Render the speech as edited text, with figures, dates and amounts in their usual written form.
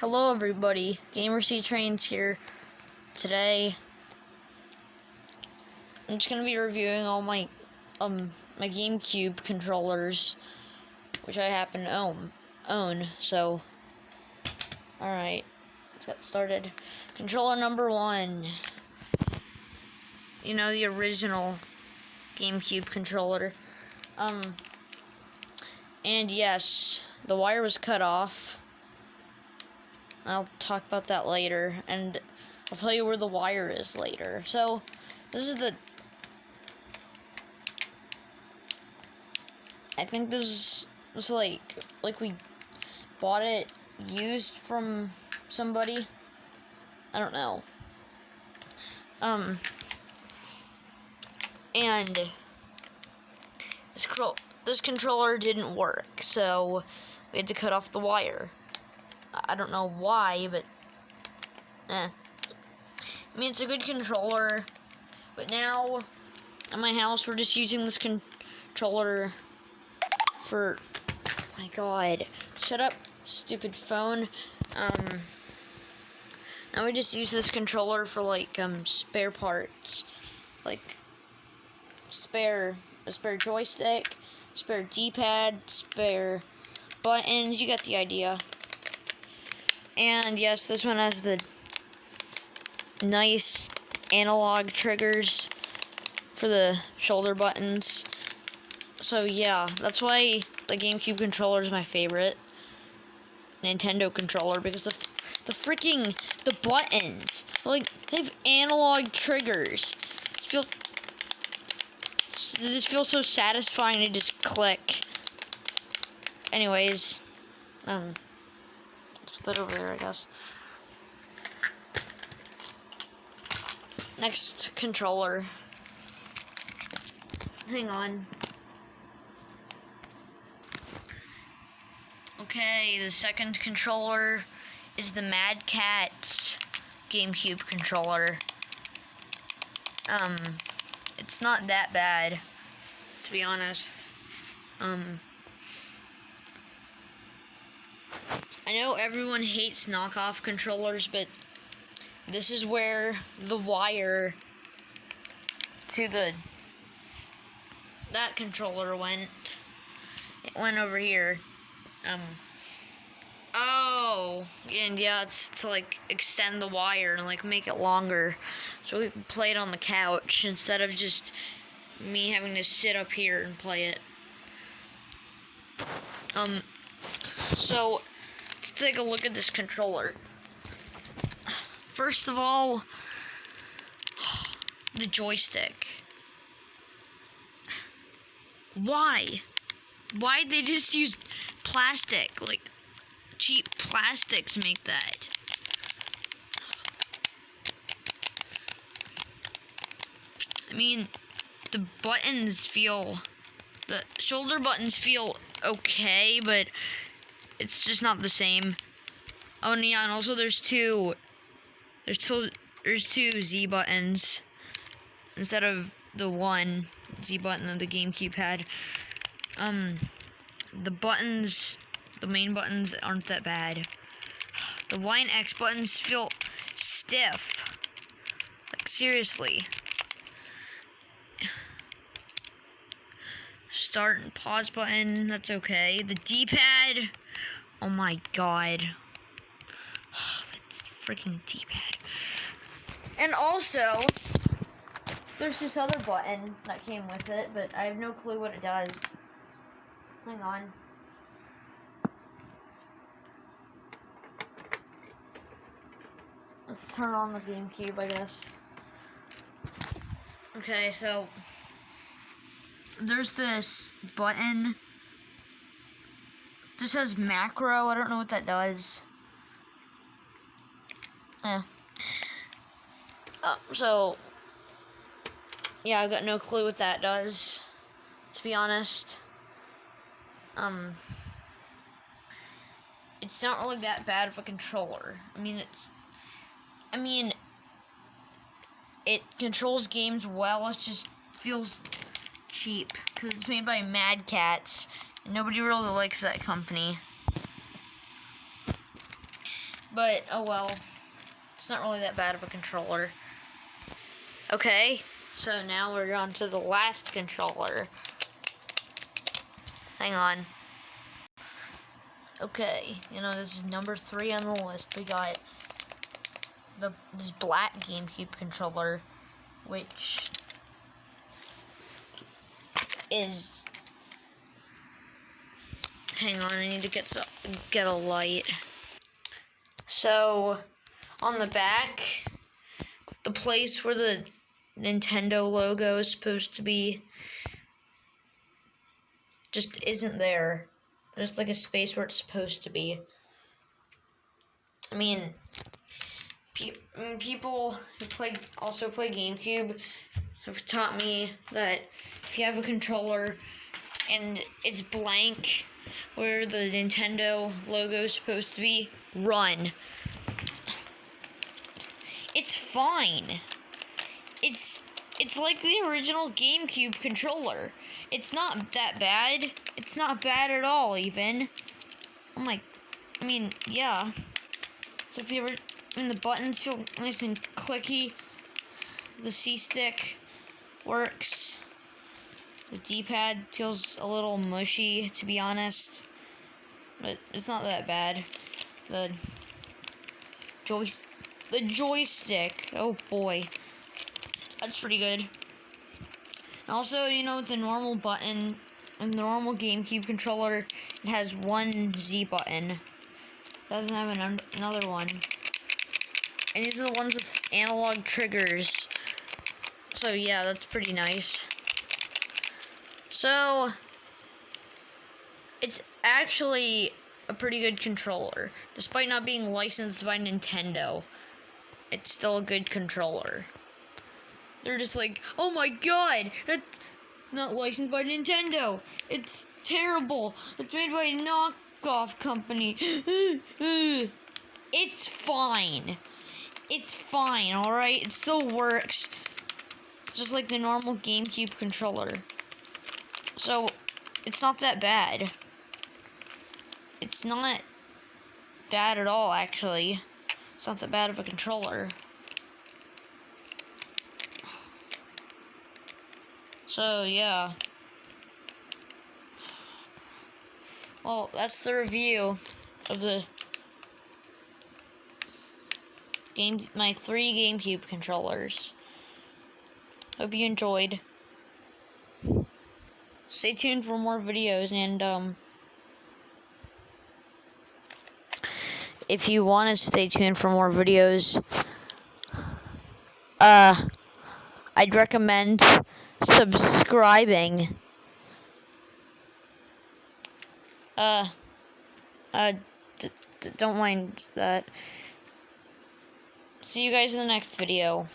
Hello everybody, Gamer C Trains here. Today I'm just gonna be reviewing all my my GameCube controllers, which I happen to own. So alright, let's get started. Controller number 1. You know, the original GameCube controller. And yes, the wire was cut off. I'll talk about that later, and I'll tell you where the wire is later. So, this is I think this was like we bought it used from somebody. I don't know. And this controller didn't work, so we had to cut off the wire. I don't know why, but I mean, it's a good controller, but now at my house we're just using this controller for, oh my god, shut up, stupid phone. Now we just use this controller for like spare parts, like a spare joystick, spare D-pad, spare buttons. You get the idea. And yes, this one has the nice analog triggers for the shoulder buttons. So yeah, that's why the GameCube controller is my favorite Nintendo controller, because the buttons, like, they have analog triggers. It just feels so satisfying to just click. Anyways, put that over there, I guess. Next controller. Hang on. Okay, the second controller is the Mad Catz GameCube controller. It's not that bad, to be honest. I know everyone hates knockoff controllers, but this is where the wire to that controller went. It went over here. Oh, and yeah, it's to like extend the wire and like make it longer, so we can play it on the couch instead of just me having to sit up here and play it. So let's take a look at this controller. First of all, the joystick. Why'd they just use plastic, like cheap plastic, to make that? I mean, the shoulder buttons feel okay, but it's just not the same. Oh, and yeah, and also there's two Z buttons instead of the one Z button that the GameCube had. The main buttons aren't that bad. The Y and X buttons feel stiff. Like, seriously. Start and pause button, that's okay. The D-pad, oh my god. That's freaking D-pad. And also, there's this other button that came with it, but I have no clue what it does. Hang on. Let's turn on the GameCube, I guess. Okay, so there's this button. This says macro. I don't know what that does. So yeah, I've got no clue what that does, to be honest. It's not really that bad of a controller. I mean, it controls games well. It just feels cheap because it's made by Mad Catz, and nobody really likes that company. But, oh well. It's not really that bad of a controller. Okay, so now we're on to the last controller. Hang on. Okay, this is number 3 on the list. We got this black GameCube controller, which is... Hang on, I need to get a light. So, on the back, the place where the Nintendo logo is supposed to be just isn't there. Just like a space where it's supposed to be. I mean, people who also play GameCube have taught me that if you have a controller and it's blank where the Nintendo logo is supposed to be, run. It's fine. It's like the original GameCube controller. It's not that bad. It's not bad at all, even. Yeah. It's like the buttons feel nice and clicky. The C-stick works. The D-pad feels a little mushy, to be honest. But it's not that bad. The joystick. Oh boy. That's pretty good. Also, the normal button in the normal GameCube controller, it has one Z button. It doesn't have another one. And these are the ones with analog triggers. So yeah, that's pretty nice. So, it's actually a pretty good controller. Despite not being licensed by Nintendo, it's still a good controller. They're just like, oh my god, it's not licensed by Nintendo. It's terrible. It's made by a knockoff company. It's fine. It's fine, alright? It still works. Just like the normal GameCube controller. So, it's not that bad. It's not bad at all, actually. It's not that bad of a controller. So, yeah. Well, that's the review of my 3 GameCube controllers. Hope you enjoyed. Stay tuned for more videos, and if you want to stay tuned for more videos, I'd recommend subscribing. Don't mind that. See you guys in the next video.